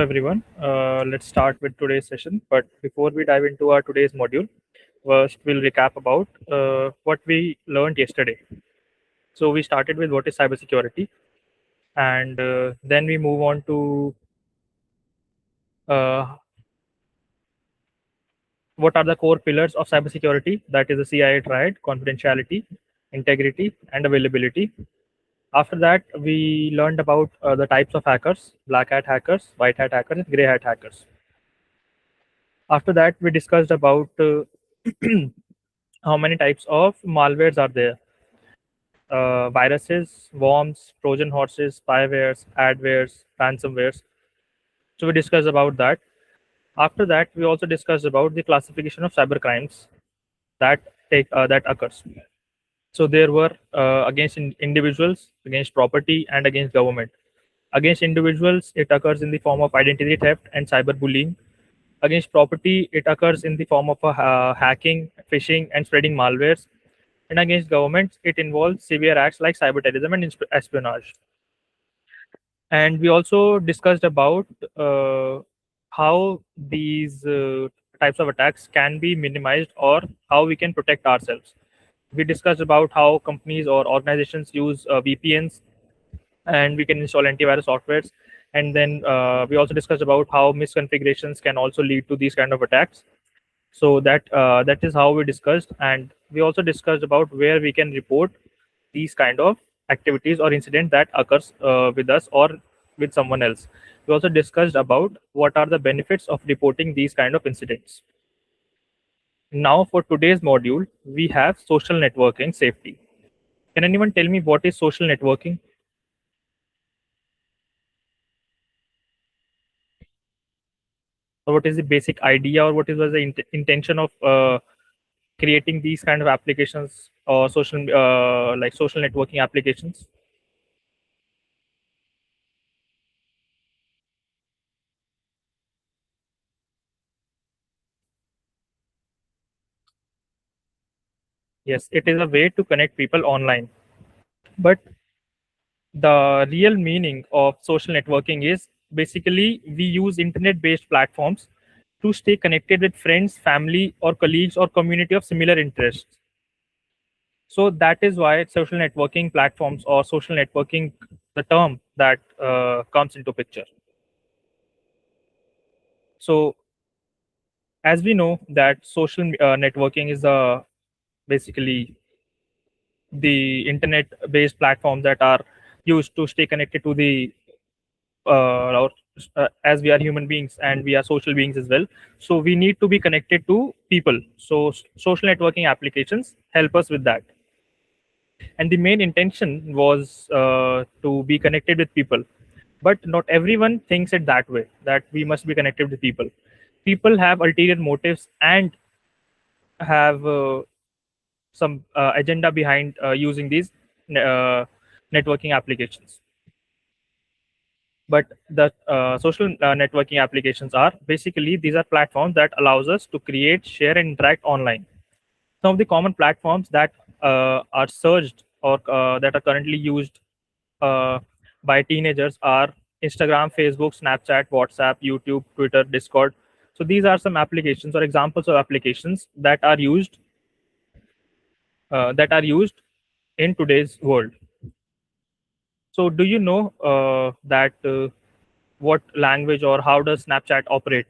Everyone. Let's start with today's session. But before we dive into our today's module, first we'll recap about what we learned yesterday. So we started with what is cybersecurity, and then we move on to uh, what are the core pillars of cybersecurity. That is the CIA triad: confidentiality, integrity, and availability. After that, we learned about the types of hackers: black hat hackers, white hat hackers, and gray hat hackers. After that, we discussed about how many types of malwares are there: viruses, worms, Trojan horses, spywares, adwares, ransomwares. So we discussed about that. After that, we also discussed about the classification of cyber crimes that that occurs. So there were against individuals, against property, and against government. Against individuals, it occurs in the form of identity theft and cyberbullying. Against property, it occurs in the form of hacking, phishing, and spreading malwares. And against governments, it involves severe acts like cyber terrorism and espionage. And we also discussed about how these types of attacks can be minimized or how we can protect ourselves. We discussed about how companies or organizations use VPNs and we can install antivirus softwares. And then we also discussed about how misconfigurations can also lead to these kind of attacks. So that is how we discussed, and we also discussed about where we can report these kind of activities or incident that occurs with us or with someone else. We also discussed about what are the benefits of reporting these kind of incidents. Now for today's module, we have social networking safety. Can anyone tell me what is social networking? Or what is the basic idea, or what is was the intention of creating these kind of applications or social like social networking applications? Yes, it is a way to connect people online. But the real meaning of social networking is basically we use internet based platforms to stay connected with friends, family, or colleagues or community of similar interests. So that is why social networking platforms or social networking, the term that comes into picture. So as we know that social networking is basically the internet based platforms that are used to stay connected to the our, as we are human beings and we are social beings as well, so we need to be connected to people. So social networking applications help us with that, and the main intention was to be connected with people. But not everyone thinks it that way, that we must be connected with people. People have ulterior motives and have some agenda behind using these networking applications. But the social networking applications are basically, these are platforms that allows us to create, share, and interact online. Some of the common platforms that are surged or that are currently used uh, by teenagers are Instagram, Facebook, Snapchat, WhatsApp, YouTube, Twitter, Discord. So these are some applications or examples of applications that are used in today's world. So do you know that what language or how does Snapchat operate?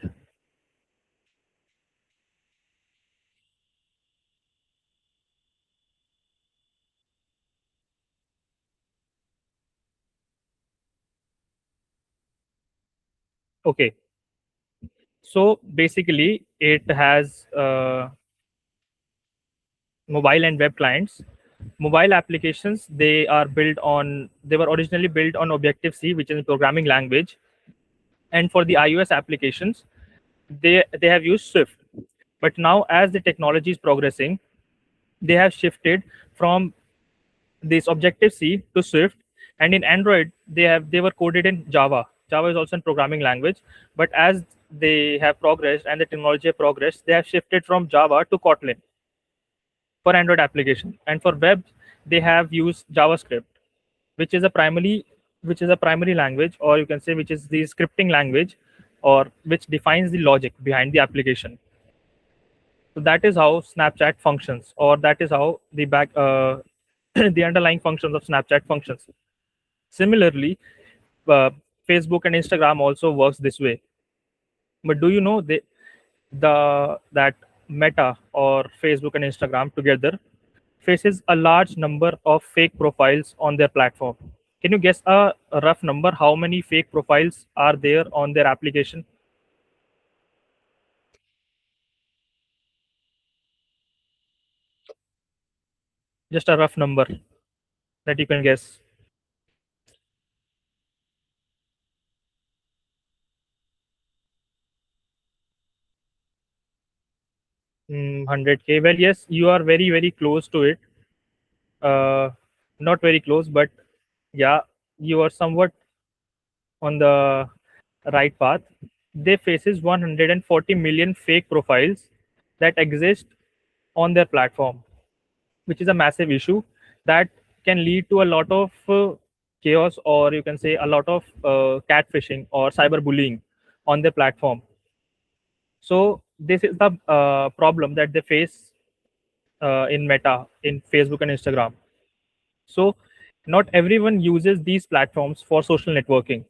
Okay, so basically it has mobile and web clients. Mobile applications, they were originally built on Objective C, which is a programming language. And for the iOS applications, they have used Swift. But now as the technology is progressing, they have shifted from this Objective C to Swift. And in Android, they were coded in Java. Java is also a programming language, but as they have progressed and the technology have progressed, they have shifted from Java to Kotlin for Android application. And for web, they have used JavaScript, which is a primary language, or you can say which is the scripting language or which defines the logic behind the application. So that is how Snapchat functions, or that is how the the underlying functions of Snapchat functions. Similarly, uh, Facebook and Instagram also works this way. But do you know that Meta or Facebook and Instagram together faces a large number of fake profiles on their platform? Can you guess a rough number? How many fake profiles are there on their application? Just a rough number that you can guess. 100K. Well, yes, you are very, very close to it. Uh, Not very close, but yeah, you are somewhat on the right path. They faces 140 million fake profiles that exist on their platform, which is a massive issue that can lead to a lot of chaos, or you can say a lot of catfishing or cyberbullying on their platform. So this is the problem that they face in Meta, in Facebook and Instagram. So not everyone uses these platforms for social networking.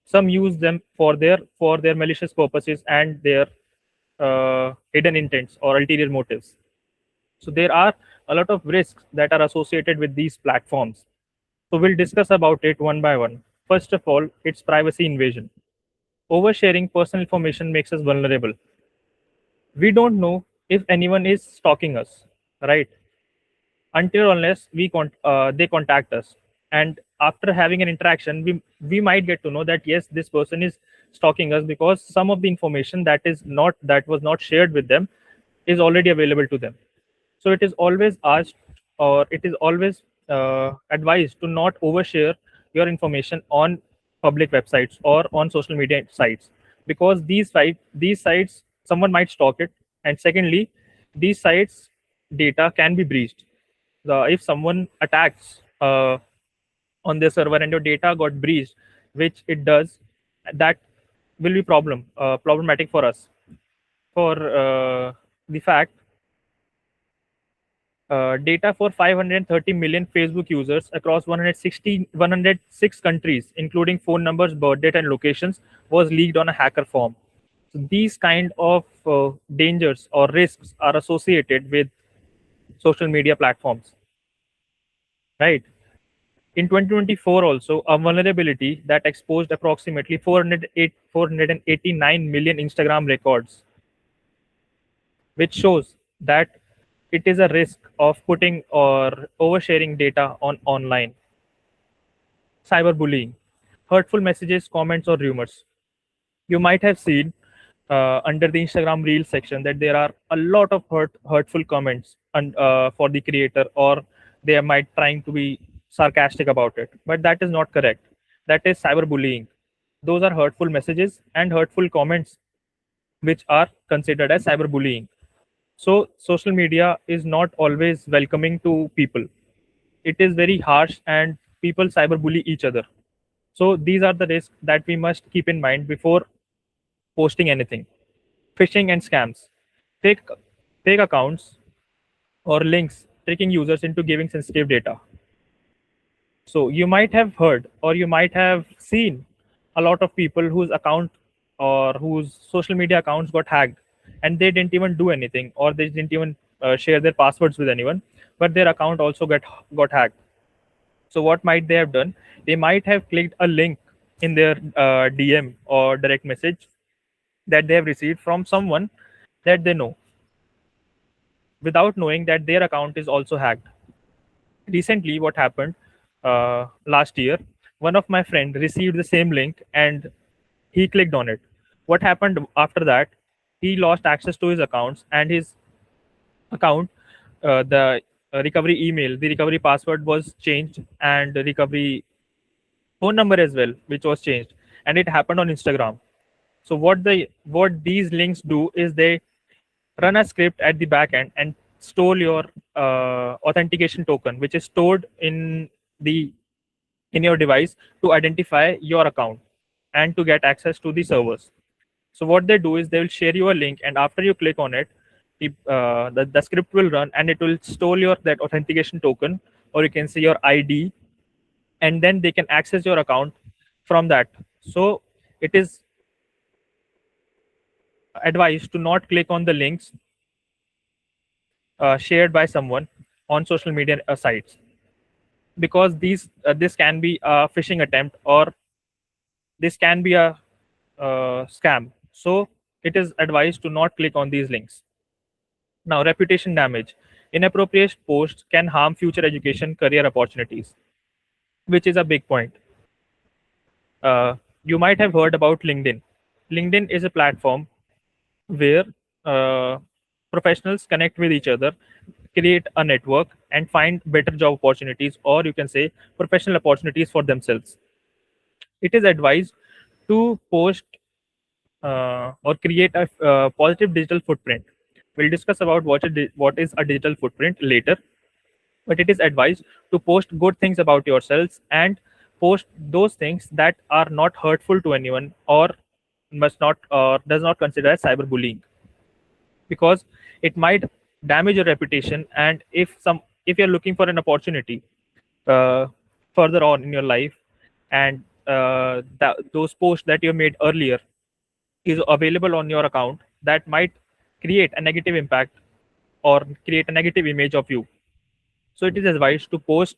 Some use them for their malicious purposes and their hidden intents or ulterior motives. So there are a lot of risks that are associated with these platforms. So we'll discuss about it one by one. First of all, it's privacy invasion. Oversharing personal information makes us vulnerable. We don't know if anyone is stalking us, right? Until unless they contact us, and after having an interaction, we might get to know that yes, this person is stalking us, because some of the information that was not shared with them is already available to them. So it is always asked, or it is always advised to not overshare your information on public websites or on social media sites, because these sites, someone might stalk it, and secondly, these sites data can be breached. If someone attacks on their server and your data got breached, which it does, that will be problematic for us. For the fact, data for 530 million Facebook users across 106 countries, including phone numbers, birth date, and locations, was leaked on a hacker form. So these kind of dangers or risks are associated with social media platforms, right? In 2024, also, a vulnerability that exposed approximately 489 million Instagram records, which shows that it is a risk of putting or oversharing data on online. Cyberbullying, hurtful messages, comments, or rumors. You might have seen under the Instagram Reels section that there are a lot of hurtful comments for the creator, or they might trying to be sarcastic about it. But that is not correct. That is cyberbullying. Those are hurtful messages and hurtful comments which are considered as cyberbullying. So social media is not always welcoming to people. It is very harsh, and people cyberbully each other. So these are the risks that we must keep in mind before posting anything. Phishing and scams, fake fake accounts or links tricking users into giving sensitive data. So you might have heard, or you might have seen a lot of people whose account or whose social media accounts got hacked, and they didn't even do anything, or they didn't even share their passwords with anyone, but their account also got hacked. So what might they have done? They might have clicked a link in their DM or direct message that they have received from someone that they know, without knowing that their account is also hacked. Recently, what happened last year, one of my friend received the same link and he clicked on it. What happened after that? He lost access to his accounts, and his account, the recovery email, the recovery password was changed, and the recovery phone number as well, which was changed, and it happened on Instagram. So what these links do is they run a script at the back end and store your authentication token, which is stored the in your device to identify your account and to get access to the servers. So what they do is they will share you a link, and after you click on it, the script will run, and it will store your that authentication token, or you can say your ID, and then they can access your account from that. So it is advised to not click on the links shared by someone on social media sites, because this can be a phishing attempt, or this can be a scam. So it is advised to not click on these links. Now, reputation damage. Inappropriate posts can harm future education career opportunities, which is a big point. uh, you might have heard about LinkedIn is a platform where uh, professionals connect with each other, create a network, and find better job opportunities, or you can say professional opportunities for themselves. It is advised to post or create a positive digital footprint. We'll discuss about what is a digital footprint later, but it is advised to post good things about yourselves and post those things that are not hurtful to anyone, or must not or does not consider as cyberbullying, because it might damage your reputation. And if you're looking for an opportunity uh, further on in your life, and those posts that you made earlier is available on your account, that might create a negative impact or create a negative image of you. So it is advised to post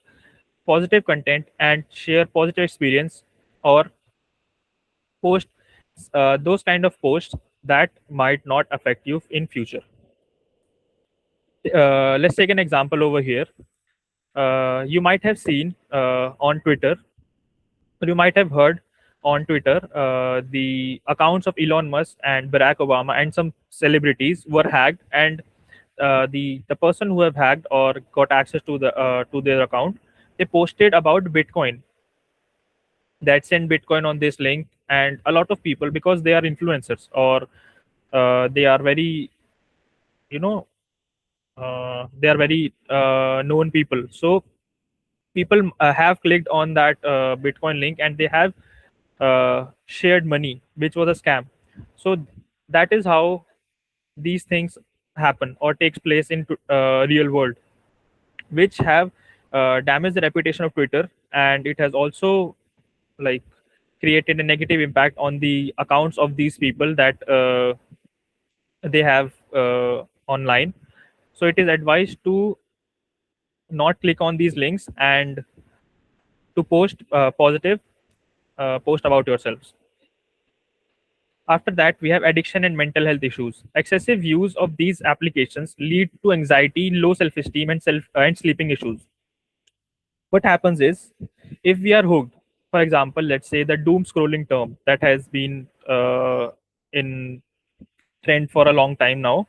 positive content and share positive experience, or post those kind of posts that might not affect you in future. Let's take an example over here. You might have seen on Twitter, or you might have heard on Twitter, the accounts of Elon Musk and Barack Obama and some celebrities were hacked, and the person who have hacked or got access to their account, they posted about Bitcoin, that send Bitcoin on this link, and a lot of people, because they are influencers, or they are very, you know they are very known people. So people have clicked on that Bitcoin link, and they have shared money, which was a scam. So that is how these things happen or takes place in real world, which have damaged the reputation of Twitter, and it has also like created a negative impact on the accounts of these people that they have online. So it is advised to not click on these links, and to post positive post about yourselves. After that, we have addiction and mental health issues. Excessive use of these applications lead to anxiety, low self-esteem, and sleeping issues. What happens is, if we are hooked, for example, let's say the doom scrolling term that has been in trend for a long time now.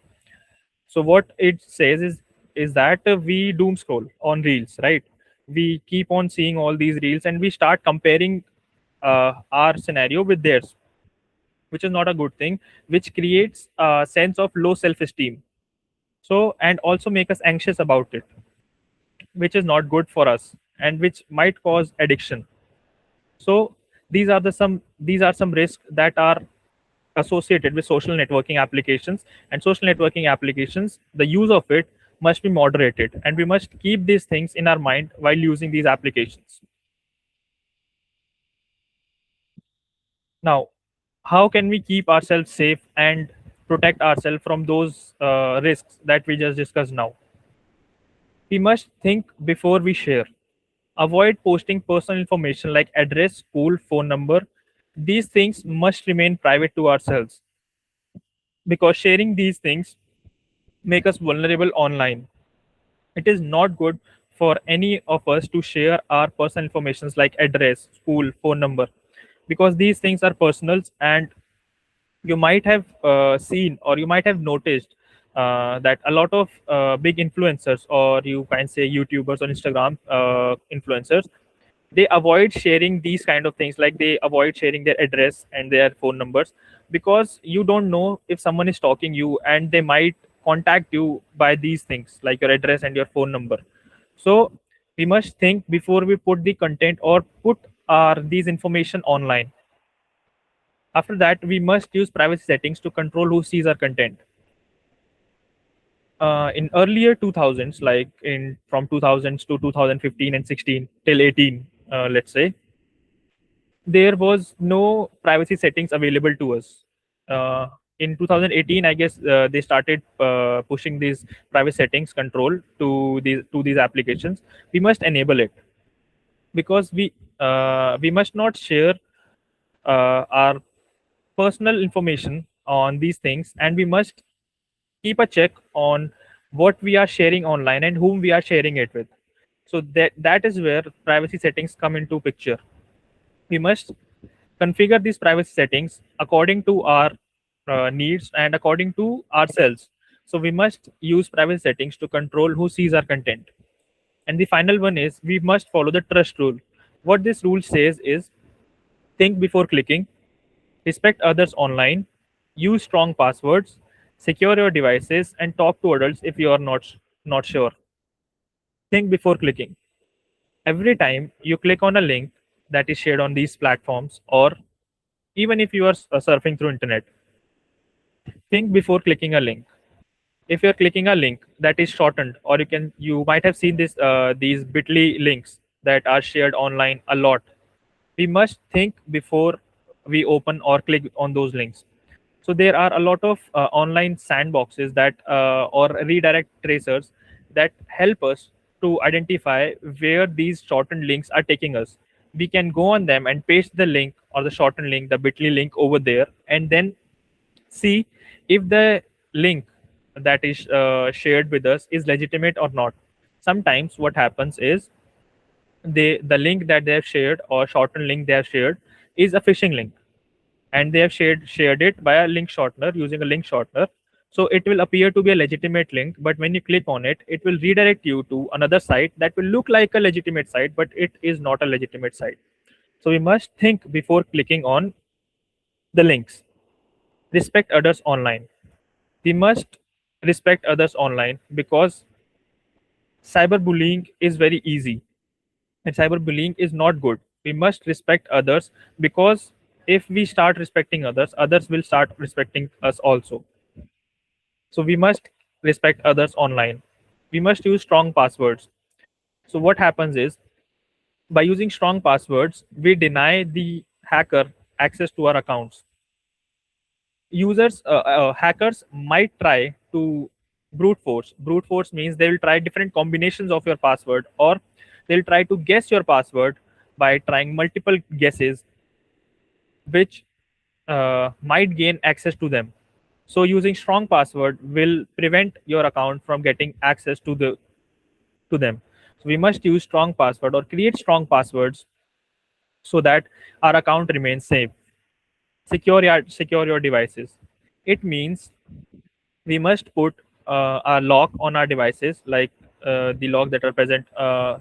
So what it says is that we doom scroll on reels, right? We keep on seeing all these reels, and we start comparing our scenario with theirs, which is not a good thing, which creates a sense of low self-esteem. So, and also make us anxious about it, which is not good for us, and which might cause addiction. So these are some risks that are associated with social networking applications. And social networking applications, the use of it must be moderated, and we must keep these things in our mind while using these applications. Now, how can we keep ourselves safe and protect ourselves from those risks that we just discussed now? We must think before we share. Avoid posting personal information like address, school, phone number. These things must remain private to ourselves, because sharing these things make us vulnerable online. It is not good for any of us to share our personal informations like address, school, phone number, because these things are personals. And you might have seen, or you might have noticed that a lot of big influencers, or you can say YouTubers or Instagram influencers, they avoid sharing these kind of things, like they avoid sharing their address and their phone numbers, because you don't know if someone is stalking you, and they might contact you by these things like your address and your phone number. So we must think before we put the content or put our these information online. After that, we must use privacy settings to control who sees our content. In earlier 2000s, like in from 2000s to 2015 and 16 till 18, let's say, there was no privacy settings available to us. In 2018, I guess they started pushing these private settings control to these applications. We must enable it because we must not share our personal information on these things, and we must keep a check on what we are sharing online and whom we are sharing it with. So that is where privacy settings come into picture. We must configure these privacy settings according to our needs and according to ourselves. So we must use privacy settings to control who sees our content. And the final one is we must follow the trust rule. What this rule says is think before clicking, respect others online, use strong passwords, secure your devices, and talk to adults if you are not sure. Think before clicking. Every time you click on a link that is shared on these platforms, or even if you are surfing through internet, think before clicking a link. If you're clicking a link that is shortened, or you might have seen these bitly links that are shared online a lot, we must think before we open or click on those links. So there are a lot of online sandboxes that or redirect tracers that help us to identify where these shortened links are taking us. We can go on them and paste the link or the shortened link, the bitly link over there, and then see if the link that is shared with us is legitimate or not. Sometimes what happens is the link that they have shared or shortened link they have shared is a phishing link, and they have shared it by a link shortener using a link shortener. So it will appear to be a legitimate link, but when you click on it, it will redirect you to another site that will look like a legitimate site, but it is not a legitimate site. So we must think before clicking on the links. Respect others online. We must respect others online because cyberbullying is very easy and cyberbullying is not good. We must respect others because if we start respecting others, others will start respecting us also. So we must respect others online. We must use strong passwords. So what happens is by using strong passwords, we deny the hacker access to our accounts. Hackers might try to brute force. Brute force means they will try different combinations of your password, or they'll try to guess your password by trying multiple guesses, which might gain access to them. So using strong password will prevent your account from getting access to them. So we must use strong password or create strong passwords so that our account remains safe. Secure your devices. It means we must put a lock on our devices, like the lock that are present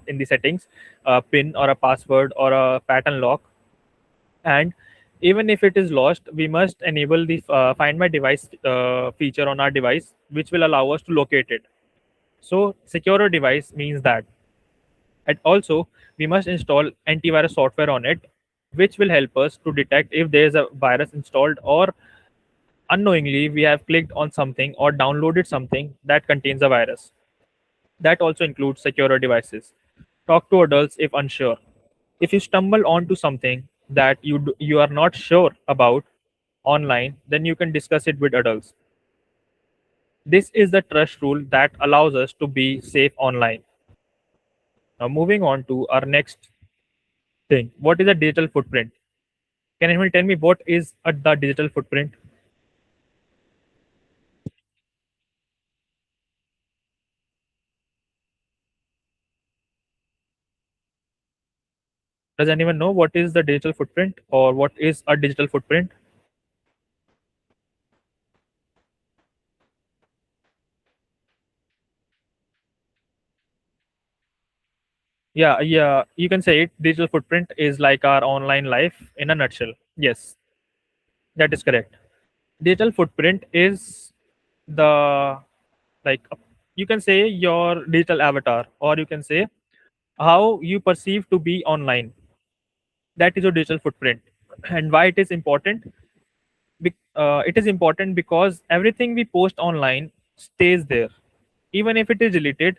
in the settings, a pin or a password or a pattern lock. And even if it is lost, we must enable the find my device feature on our device, which will allow us to locate it. So secure a device means that. And also we must install antivirus software on it, which will help us to detect if there is a virus installed, or unknowingly we have clicked on something or downloaded something that contains a virus. That also includes secure devices. Talk to adults if unsure. If you stumble onto something that you are not sure about online, then you can discuss it with adults. This is the trust rule that allows us to be safe online. Now, moving on to our next thing. What is a digital footprint? Can anyone tell me what is the digital footprint? Does anyone know what is the digital footprint or what is a digital footprint? Yeah, you can say it. Digital footprint is like our online life in a nutshell. Yes, that is correct. Digital footprint is the like you can say your digital avatar, or you can say how you perceive to be online. That is your digital footprint. And why it is important? It is important because everything we post online stays there. Even if it is deleted,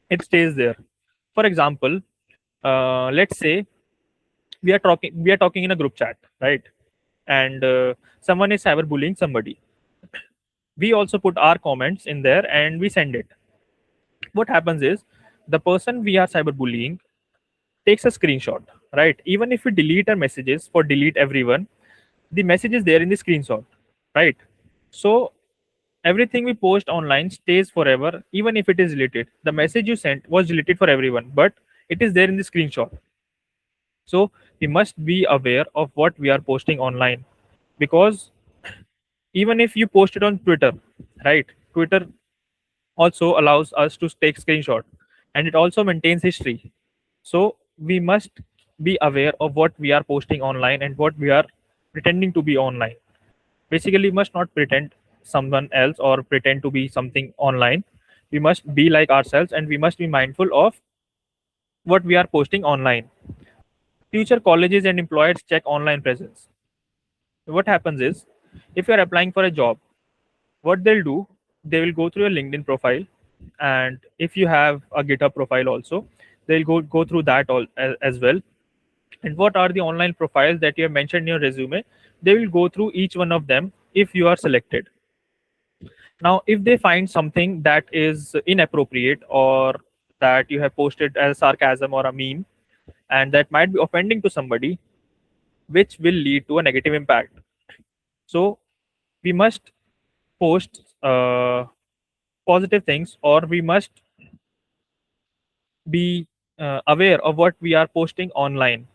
it stays there. For example, let's say we are talking in a group chat, right? And someone is cyberbullying somebody. We also put our comments in there and we send it. What happens is the person we are cyberbullying takes a screenshot, right? Even if we delete our messages for delete everyone, the message is there in the screenshot, right? So everything we post online stays forever, even if it is deleted. The message you sent was deleted for everyone, but it is there in the screenshot. So we must be aware of what we are posting online, because even if you post it on Twitter, right? Twitter also allows us to take screenshot, and it also maintains history. So we must be aware of what we are posting online and what we are pretending to be online. Basically, we must not pretend someone else or pretend to be something online. We must be like ourselves, and we must be mindful of what we are posting online. Future colleges and employers check online presence. What happens is, if you are applying for a job, what they'll do, they will go through your LinkedIn profile, and if you have a GitHub profile also, they'll go through that all as well. And what are the online profiles that you have mentioned in your resume, they will go through each one of them if you are selected. Now if they find something that is inappropriate, or that you have posted as sarcasm or a meme, and that might be offending to somebody, which will lead to a negative impact. So we must post positive things, or we must be aware of what we are posting online.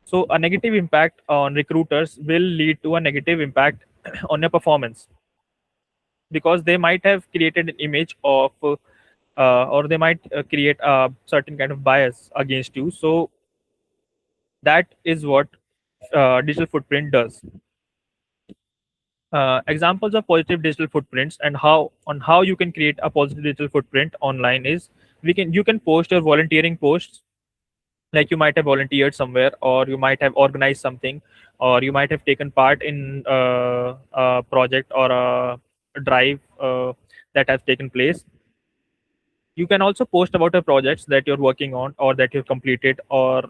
So a negative impact on recruiters will lead to a negative impact on your performance, because they might have created an image of or they might create a certain kind of bias against you. So that is what digital footprint does. Examples of positive digital footprints and how you can create a positive digital footprint online is, we can you can post your volunteering posts, like you might have volunteered somewhere, or you might have organized something, or you might have taken part in a project or a drive that has taken place. You can also post about the projects that you're working on, or that you've completed, or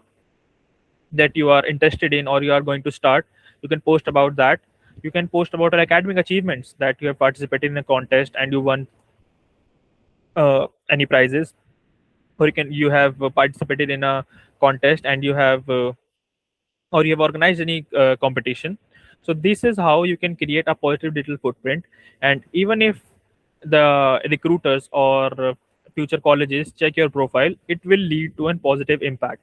that you are interested in, or you are going to start. You can post about that. You can post about your academic achievements, that you have participated in a contest and you won any prizes, or you have participated in a contest and you have or you have organized any competition. So this is how you can create a positive digital footprint. And even if the recruiters or future colleges check your profile, it will lead to a positive impact.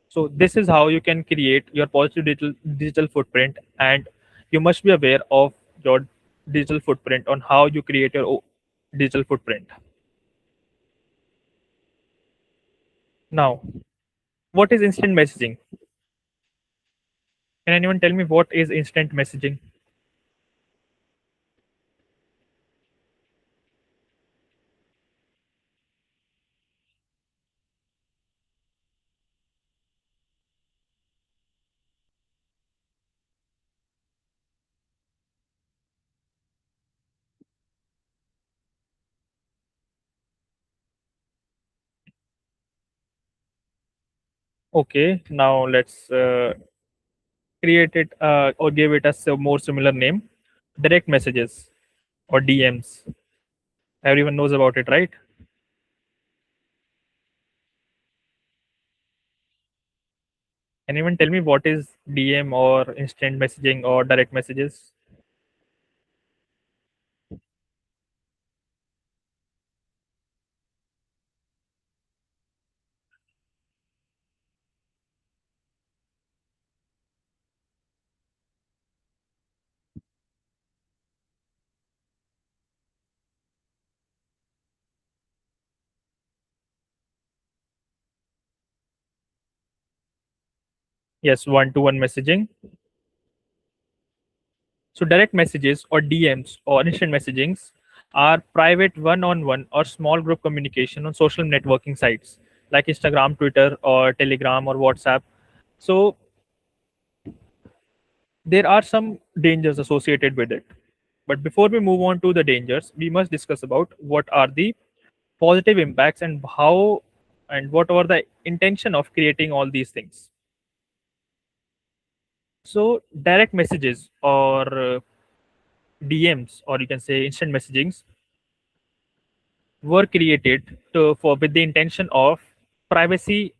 So this is how you can create your positive digital footprint, and you must be aware of your digital footprint on how you create your digital footprint. Now, what is instant messaging? Can anyone tell me what is instant messaging? Okay, now let's create it or give it a more similar name: direct messages or DMs. Everyone knows about it, right? Anyone tell me what is DM or instant messaging or direct messages? Yes, one-to-one messaging. So direct messages or DMs or instant messagings are private one-on-one or small group communication on social networking sites like Instagram, Twitter, or Telegram or WhatsApp. So There are some dangers associated with it. But before we move on to the dangers, we must discuss about what are the positive impacts and how and what are the intention of creating all these things. So direct messages or DMs, or you can say instant messagings, were created for with the intention of privacy,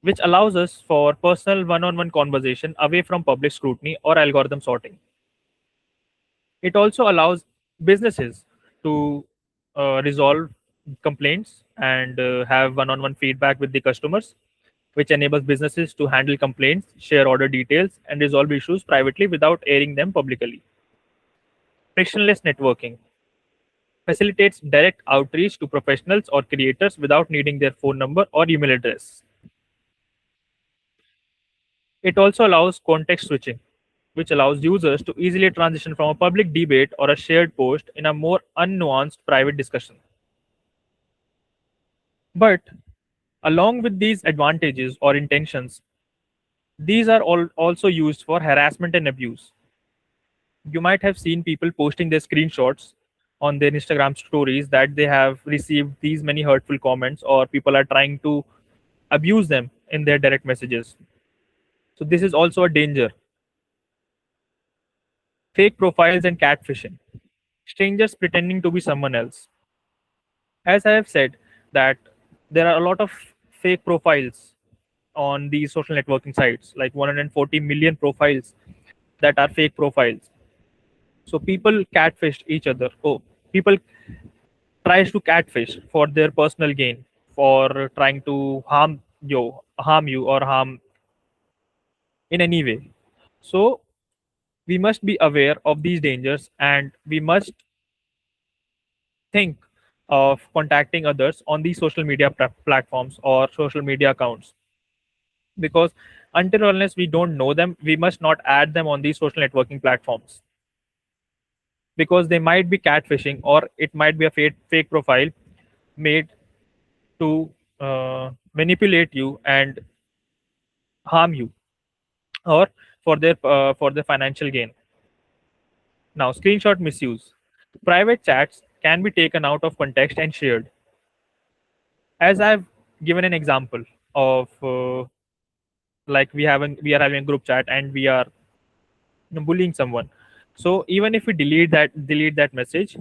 which allows us for personal one-on-one conversation away from public scrutiny or algorithm sorting. It also allows businesses to resolve complaints and have one-on-one feedback with the customers, which enables businesses to handle complaints, share order details, and resolve issues privately without airing them publicly. Frictionless networking facilitates direct outreach to professionals or creators without needing their phone number or email address. It also allows context switching, which allows users to easily transition from a public debate or a shared post in a more unnuanced private discussion. But along with these advantages or intentions, these are all also used for harassment and abuse. You might have seen people posting their screenshots on their Instagram stories that they have received these many hurtful comments, or people are trying to abuse them in their direct messages. So, this is also a danger. Fake profiles and catfishing, strangers pretending to be someone else. As I have said, that there are a lot of fake profiles on these social networking sites, like 140 million profiles that are fake profiles. So people catfish each other. Oh, people tries to catfish for their personal gain, for trying to harm you or harm in any way. So we must be aware of these dangers, and we must think of contacting others on these social media platforms or social media accounts, because until or unless we don't know them, we must not add them on these social networking platforms, because they might be catfishing, or it might be a fake profile made to manipulate you and harm you, or for their financial gain. Now, screenshot misuse. Private chats can be taken out of context and shared. As I've given an example of like we are having a group chat and we are bullying someone. So even if we delete that message,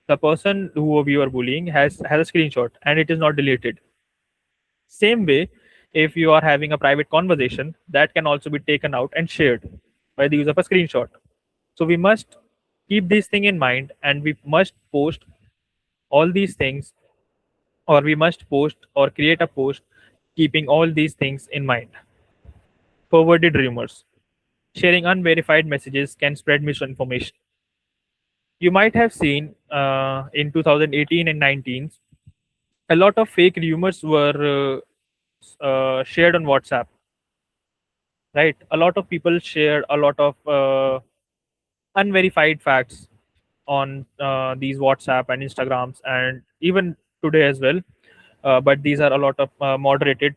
the person who we are bullying has a screenshot and it is not deleted. Same way, if you are having a private conversation, that can also be taken out and shared by the use of a screenshot. So we must keep this thing in mind, and we must post all these things, or we must post or create a post keeping all these things in mind. Forwarded rumors. Sharing unverified messages can spread misinformation. You might have seen in 2018 and 19, a lot of fake rumors were shared on WhatsApp, right? A lot of people shared a lot of unverified facts on these WhatsApp and Instagrams, and even today as well. But these are a lot of moderated.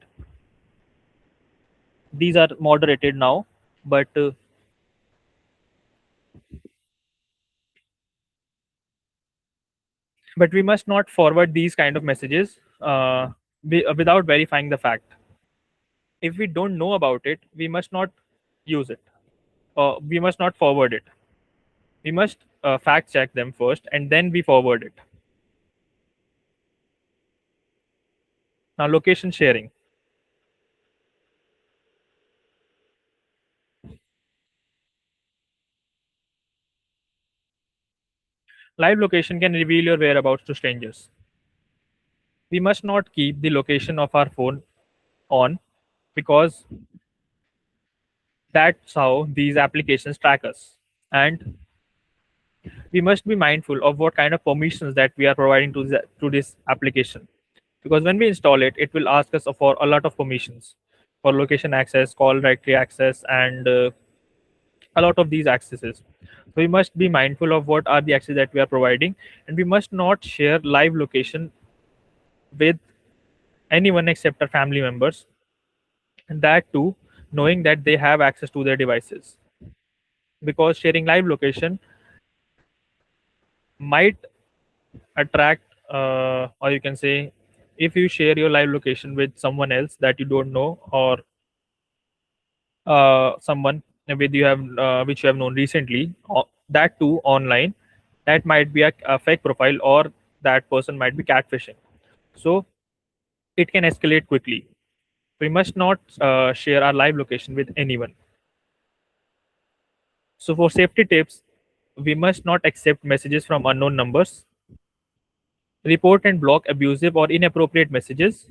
These are moderated now, but we must not forward these kind of messages without verifying the fact. If we don't know about it, we must not use it. We must not forward it. We must fact check them first and then we forward it. Now, location sharing. Live location can reveal your whereabouts to strangers. We must not keep the location of our phone on, because that's how these applications track us. And we must be mindful of what kind of permissions that we are providing to this application, because when we install it, it will ask us for a lot of permissions for location access, call directory access, and a lot of these accesses. So we must be mindful of what are the access that we are providing, and we must not share live location with anyone except our family members, and that too knowing that they have access to their devices, because sharing live location might attract, or you can say, if you share your live location with someone else that you don't know, or someone with you have which you have known recently, that too online, that might be a fake profile, or that person might be catfishing. So it can escalate quickly. We must not share our live location with anyone. So for safety tips, we must not accept messages from unknown numbers, report and block abusive or inappropriate messages,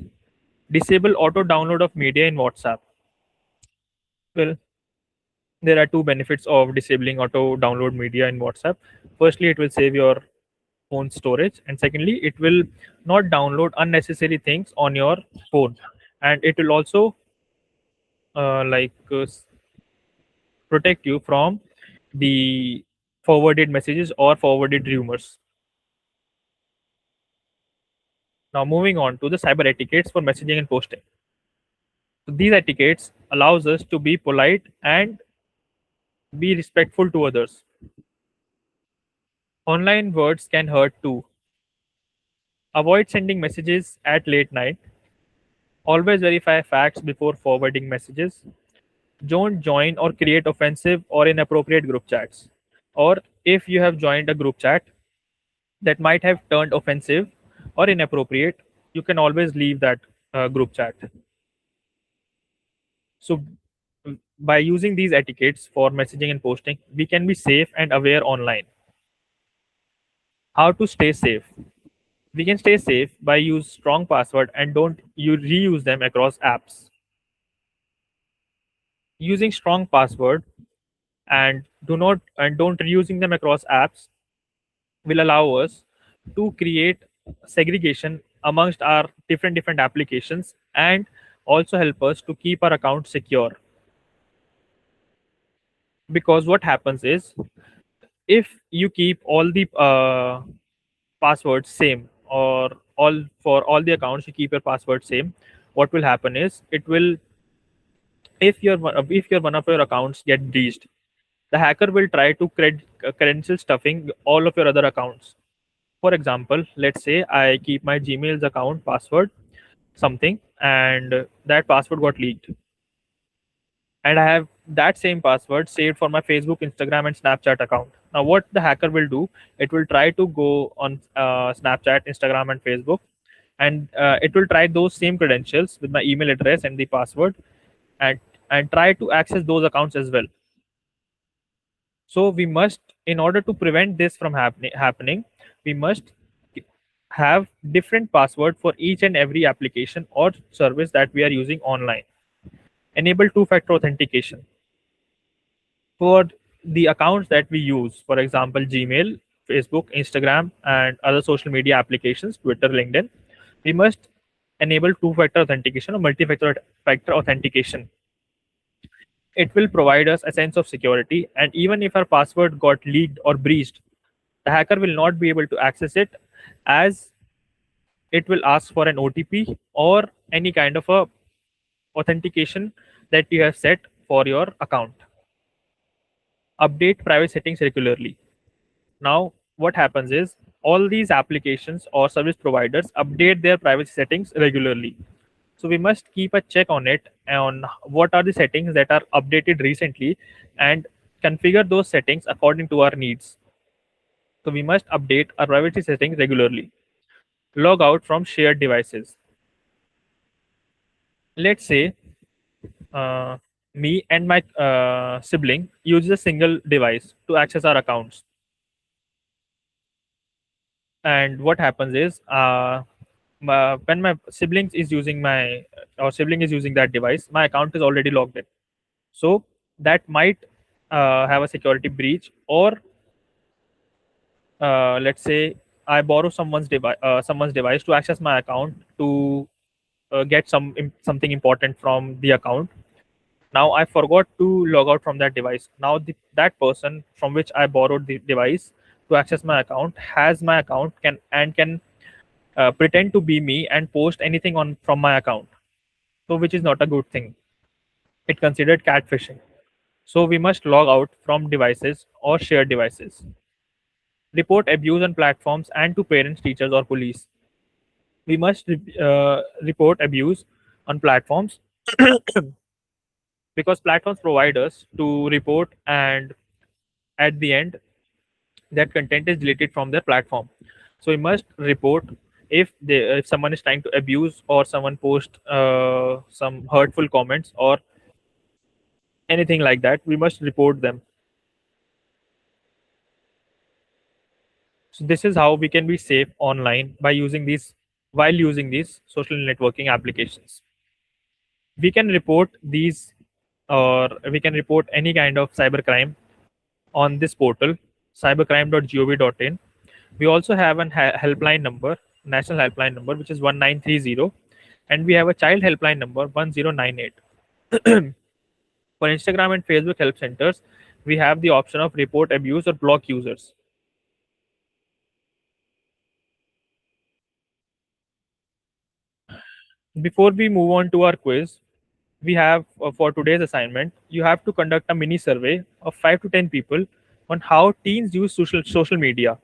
disable auto download of media in WhatsApp. Well, there are two benefits of disabling auto download media in WhatsApp. Firstly, it will save your phone storage, and secondly, it will not download unnecessary things on your phone, and it will also protect you from the forwarded messages or forwarded rumors. Now, moving on to the cyber etiquettes for messaging and posting. So these etiquettes allows us to be polite and be respectful to others. Online words can hurt too. Avoid sending messages at late night. Always verify facts before forwarding messages. Don't join or create offensive or inappropriate group chats. Or if you have joined a group chat that might have turned offensive or inappropriate, you can always leave that group chat. So, by using these etiquettes for messaging and posting, we can be safe and aware online. How to stay safe? We can stay safe by use strong password and don't you reuse them across apps. Using strong password and do not and don't reusing them across apps will allow us to create segregation amongst our different applications, and also help us to keep our account secure. Because what happens is, if you keep all the passwords same, or all for all the accounts you keep your password same, what will happen is, it will, if your one of your accounts get breached, the hacker will try to credential stuffing all of your other accounts. For example, let's say I keep my Gmail's account password something, and that password got leaked, and I have that same password saved for my Facebook, Instagram, and Snapchat account. Now, what the hacker will do, it will try to go on Snapchat, Instagram, and Facebook, and it will try those same credentials with my email address and the password, and try to access those accounts as well. So we must, in order to prevent this from happening, we must have different password for each and every application or service that we are using online. Enable two-factor authentication for the accounts that we use, for example, Gmail, Facebook, Instagram, and other social media applications, Twitter, LinkedIn. We must enable two-factor authentication or multi-factor authentication. It will provide us a sense of security, and even if our password got leaked or breached, the hacker will not be able to access it, as it will ask for an OTP or any kind of a authentication that you have set for your account. Update private settings regularly. Now, what happens is, all these applications or service providers update their privacy settings regularly. So we must keep a check on it, on what are the settings that are updated recently, and configure those settings according to our needs. So we must update our privacy settings regularly. Log out from shared devices. Let's say uh, me and my sibling use a single device to access our accounts, and what happens is, when my siblings is using my or sibling is using that device, my account is already logged in. So that might have a security breach, or let's say I borrow someone's device to access my account to get something important from the account. Now I forgot to log out from that device. Now that person from which I borrowed the device to access my account has my account, can pretend to be me and post anything on from my account, so which is not a good thing. It considered catfishing. So we must log out from devices or shared devices. Report abuse on platforms and to parents, teachers, or police. We must report abuse on platforms because platforms provide us to report, and at the end that content is deleted from their platform. So we must report if someone is trying to abuse or someone post some hurtful comments or anything like that. We must report them. So this is how we can be safe online by using these while using these social networking applications. We can report these, or we can report any kind of cybercrime on this portal, cybercrime.gov.in. We also have an helpline number, national helpline number, which is 1930, and we have a child helpline number 1098. For Instagram and Facebook help centers, we have the option of report abuse or block users. Before we move on to our quiz, we have for today's assignment, you have to conduct a mini survey of 5 to 10 people on how teens use social media.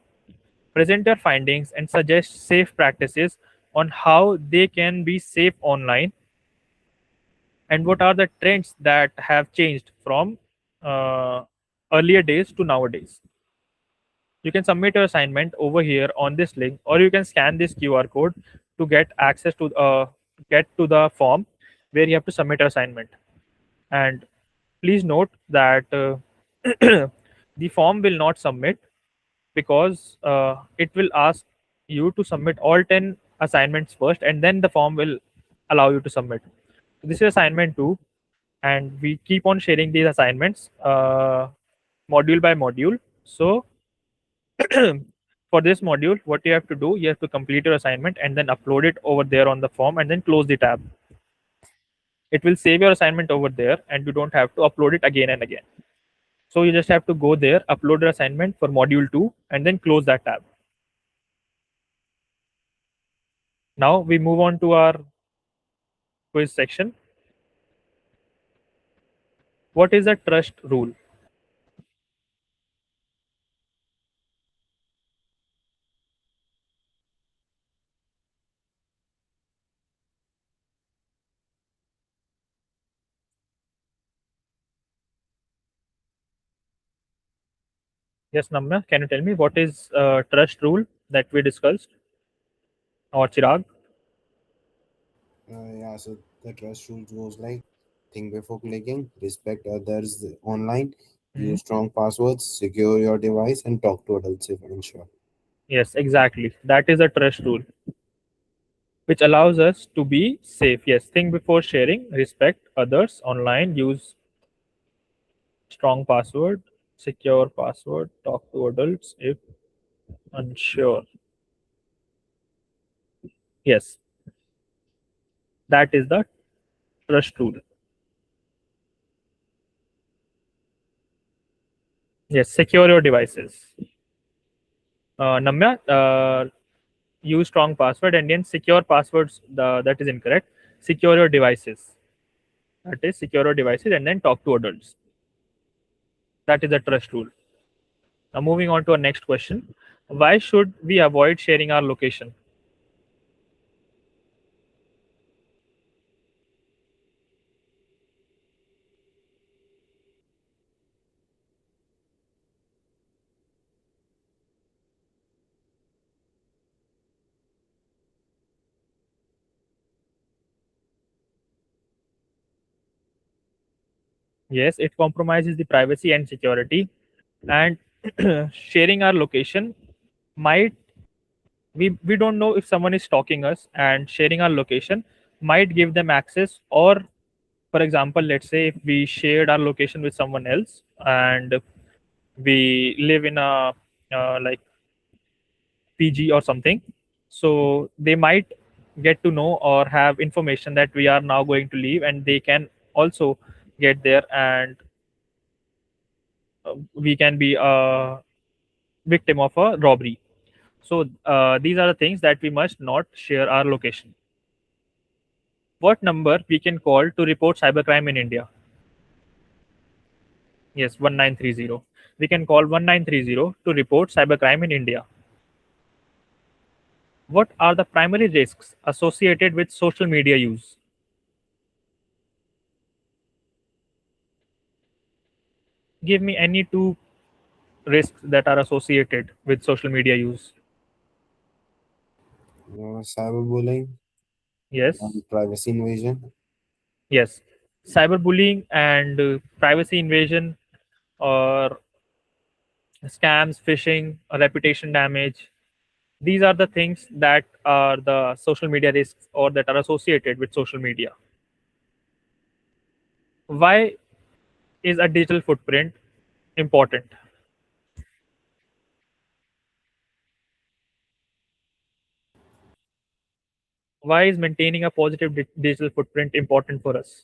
Present your findings and suggest safe practices on how they can be safe online, and what are the trends that have changed from uh, earlier days to nowadays. You can submit your assignment over here on this link, or you can scan this QR code to get to the form where you have to submit your assignment. And please note that the form will not submit, because it will ask you to submit all 10 assignments first, and then the form will allow you to submit. This is assignment 2, and we keep on sharing these assignments module by module. So for this module, what you have to do, you have to complete your assignment and then upload it over there on the form, and then close the tab. It will save your assignment over there, and you don't have to upload it again and again. So you just have to go there, upload your assignment for module 2, and then close that tab. Now we move on to our quiz section. What is a trust rule? Yes, Namna, can you tell me what is trust rule that we discussed, or Chirag? Yeah, so the trust rules goes like think before clicking, respect others online, Mhm. use strong passwords, secure your device, and talk to adults if unsure. Yes, exactly. That is a trust rule, which allows us to be safe. Yes, think before sharing, respect others online, use strong password, secure password, talk to adults if unsure. Yes, that is the trust rule. Yes, secure your devices. Namya, use strong password, and then secure passwords. That is incorrect. Secure your devices. That is secure your devices, and then talk to adults. That is the trust rule. Now moving on to our next question. Why should we avoid sharing our location? Yes, it compromises the privacy and security, and sharing our location might, we don't know if someone is stalking us, and sharing our location might give them access. Or for example, let's say if we shared our location with someone else, and we live in a like PG or something, so they might get to know or have information that we are now going to leave, and they can also get there, and we can be a victim of a robbery. So these are the things that we must not share our location. What number we can call to report cybercrime in India? Yes, 1930. We can call 1930 to report cybercrime in India. What are the primary risks associated with social media use? Give me any two risks that are associated with social media use. Cyberbullying Yes, and privacy invasion. yes. Cyberbullying and privacy invasion, or scams, phishing, or reputation damage. These are the things that are the social media risks or that are associated with social media. Why is a digital footprint important? Why is maintaining a positive digital footprint important for us?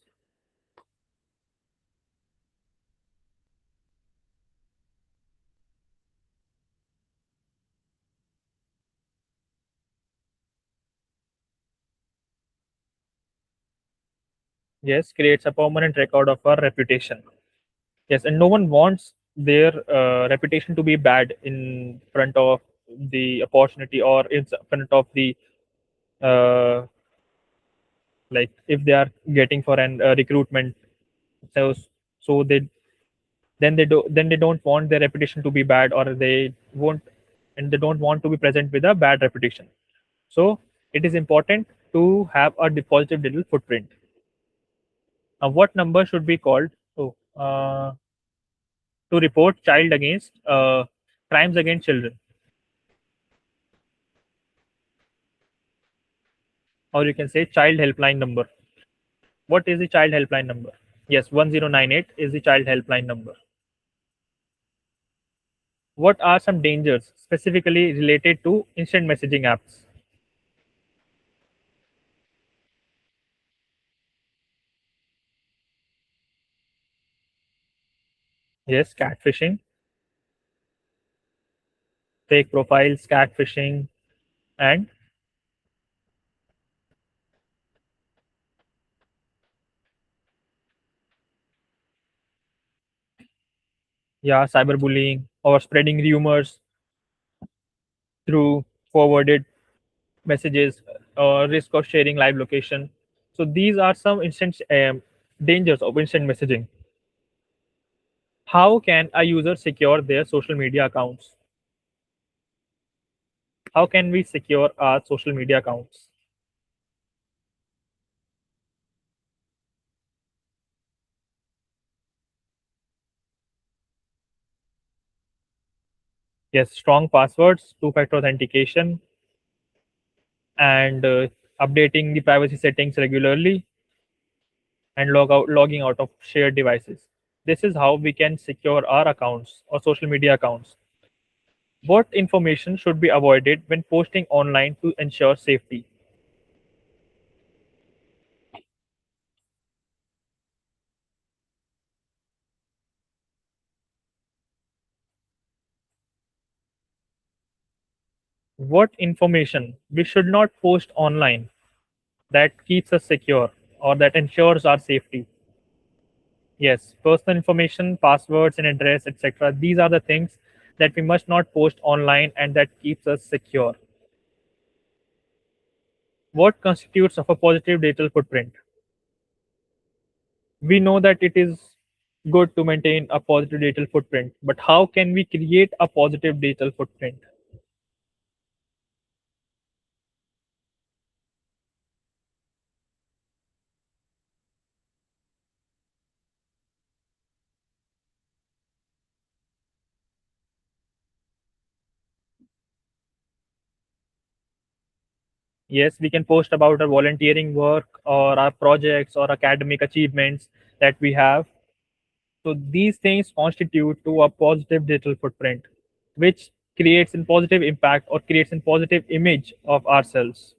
Yes, creates a permanent record of our reputation. Yes, and no one wants their reputation to be bad in front of the opportunity or in front of the uh, like if they are getting for an recruitment. So so they don't want their reputation to be bad, or they won't, and they don't want to be present with a bad reputation. So it is important to have a positive digital footprint. What number should be called to to report child against crimes against children, or you can say child helpline number? What is the child helpline number? Yes, 1098 is the child helpline number. What are some dangers specifically related to instant messaging apps? Yes, catfishing, fake profiles, catfishing, and yeah, cyberbullying or spreading rumors through forwarded messages, risk of sharing live location. So these are some instant dangers of instant messaging. How can a user secure their social media accounts? How can we secure our social media accounts? Yes, strong passwords, two-factor authentication, and updating the privacy settings regularly, and logging out of shared devices. This is how we can secure our accounts or social media accounts. What information should be avoided when posting online to ensure safety? What information we should not post online that keeps us secure or that ensures our safety? Yes, personal information, passwords, and address, etc. These are the things that we must not post online and that keeps us secure. What constitutes of a positive digital footprint? We know that it is good to maintain a positive digital footprint, but how can we create a positive digital footprint? Yes, we can post about our volunteering work or our projects or academic achievements that we have. So these things constitute to a positive digital footprint, which creates a positive impact or creates a positive image of ourselves.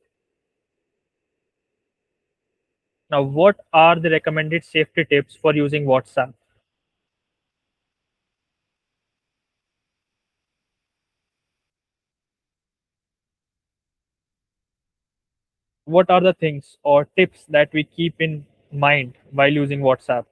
Now, what are the recommended safety tips for using WhatsApp? What are the things or tips that we keep in mind while using WhatsApp?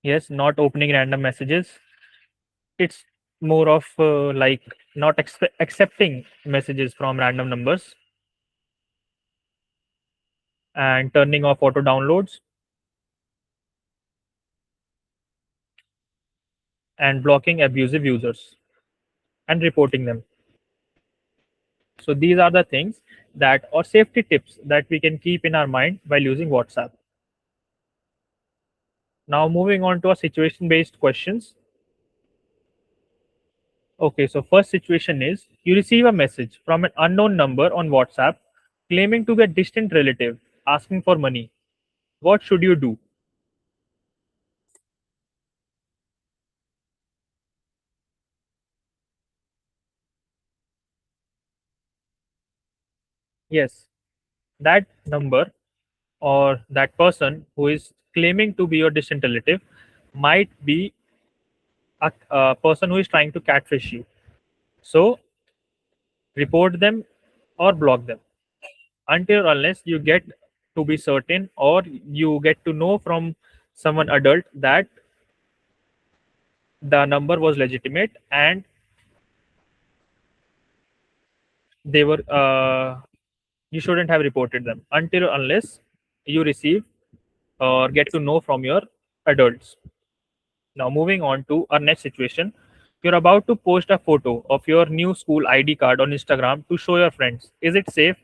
Yes, not opening random messages. It's more of like not accepting messages from random numbers and turning off auto downloads and blocking abusive users and reporting them. So these are the things that or safety tips that we can keep in our mind while using WhatsApp. Now moving on to our situation based questions. Okay, so first situation is you receive a message from an unknown number on WhatsApp claiming to be a distant relative asking for money. What should you do? Yes, that number or that person who is claiming to be your distant relative might be a person who is trying to catfish you. So report them or block them until unless you get to be certain or you get to know from someone adult that the number was legitimate and they were you shouldn't have reported them until unless you receive or get to know from your adults. Now moving on to our next situation, you're about to post a photo of your new school ID card on Instagram to show your friends. Is it safe?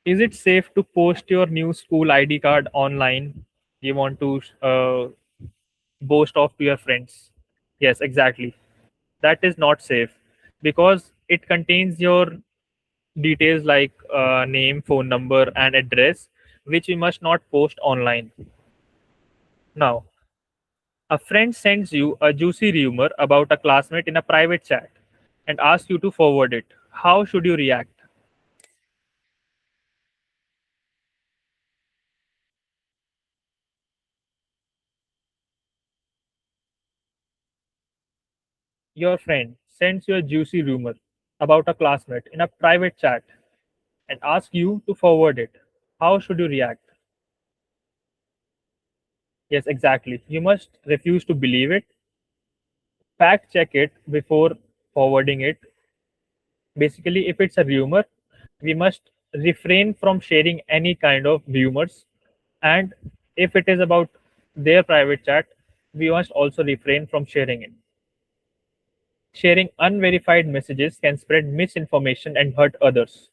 Is it safe to post your new school ID card online? You want to boast off to your friends? Yes, exactly. That is not safe because it contains your details like name, phone number, and address, which we must not post online. Now, a friend sends you a juicy rumor about a classmate in a private chat and asks you to forward it. How should you react? Your friend sends you a juicy rumor about a classmate in a private chat and asks you to forward it. How should you react? Yes, exactly. You must refuse to believe it, fact check it before forwarding it. Basically, if it's a rumor, we must refrain from sharing any kind of rumors. And if it is about their private chat, we must also refrain from sharing it. Sharing unverified messages can spread misinformation and hurt others.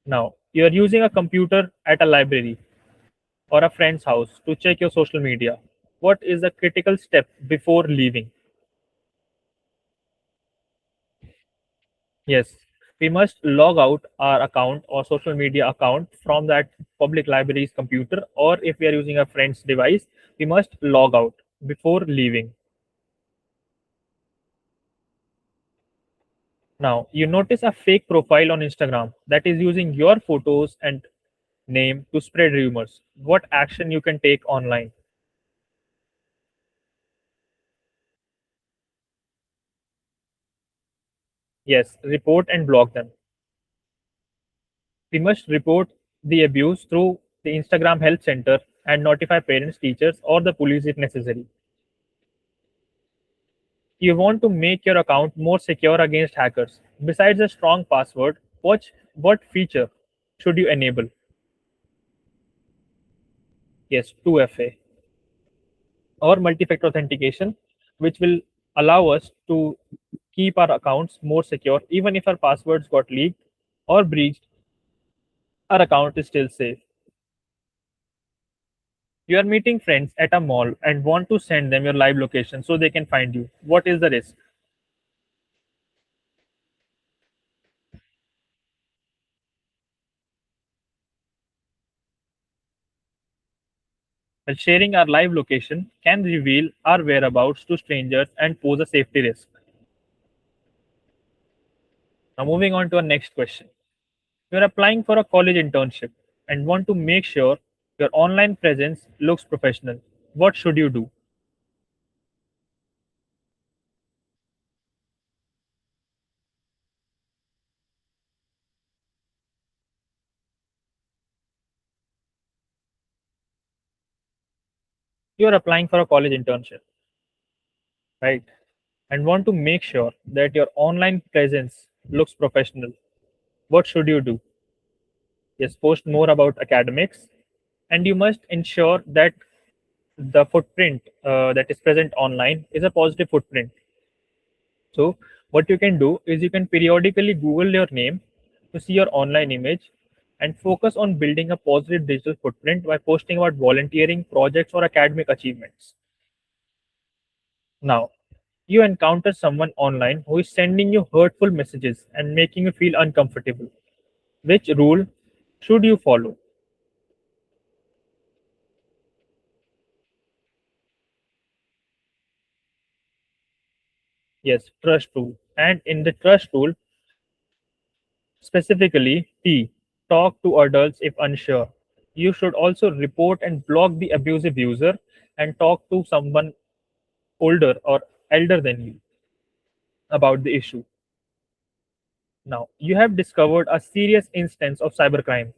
Now, you are using a computer at a library or a friend's house to check your social media. What is the critical step before leaving? Yes, we must log out our account or social media account from that public library's computer, or if we are using a friend's device, we must log out before leaving. Now, you notice a fake profile on Instagram that is using your photos and name to spread rumors. What action you can take online? Yes, report and block them. We must report the abuse through the Instagram Help Center and notify parents, teachers, or the police if necessary. You want to make your account more secure against hackers. Besides a strong password, what feature should you enable? Yes, 2FA or multi-factor authentication, which will allow us to keep our accounts more secure. Even if our passwords got leaked or breached, our account is still safe. You are meeting friends at a mall and want to send them your live location so they can find you. What is the risk? Well, sharing our live location can reveal our whereabouts to strangers and pose a safety risk. Now, moving on to our next question. You're applying for a college internship and want to make sure your online presence looks professional. What should you do? You are applying for a college internship, right? And want to make sure that your online presence looks professional. What should you do? Yes, post more about academics, and you must ensure that the footprint that is present online is a positive footprint. So, what you can do is you can periodically Google your name to see your online image and focus on building a positive digital footprint by posting about volunteering, projects, or academic achievements. Now, you encounter someone online who is sending you hurtful messages and making you feel uncomfortable. Which rule should you follow? Yes, trust rule. And in the trust rule, specifically T, talk to adults if unsure. You should also report and block the abusive user and talk to someone older or elder than you about the issue. Now, you have discovered a serious instance of cybercrime.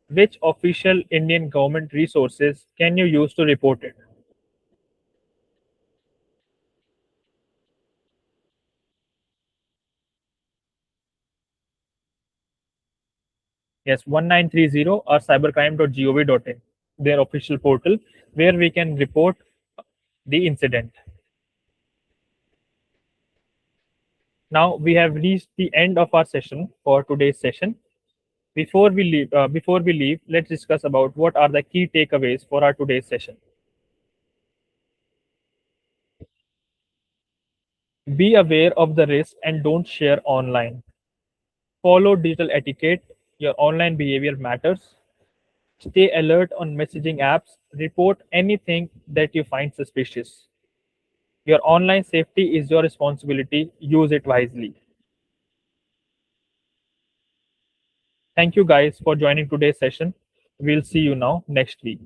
Which official Indian government resources can you use to report it? Yes, 1930 or cybercrime.gov.in, their official portal where we can report the incident. Now we have reached the end of our session for today's session. Before we leave, let's discuss about what are the key takeaways for our today's session. Be aware of the risk and don't share online. Follow digital etiquette. Your online behavior matters. Stay alert on messaging apps. Report anything that you find suspicious. Your online safety is your responsibility. Use it wisely. Thank you guys for joining today's session. We'll see you now next week.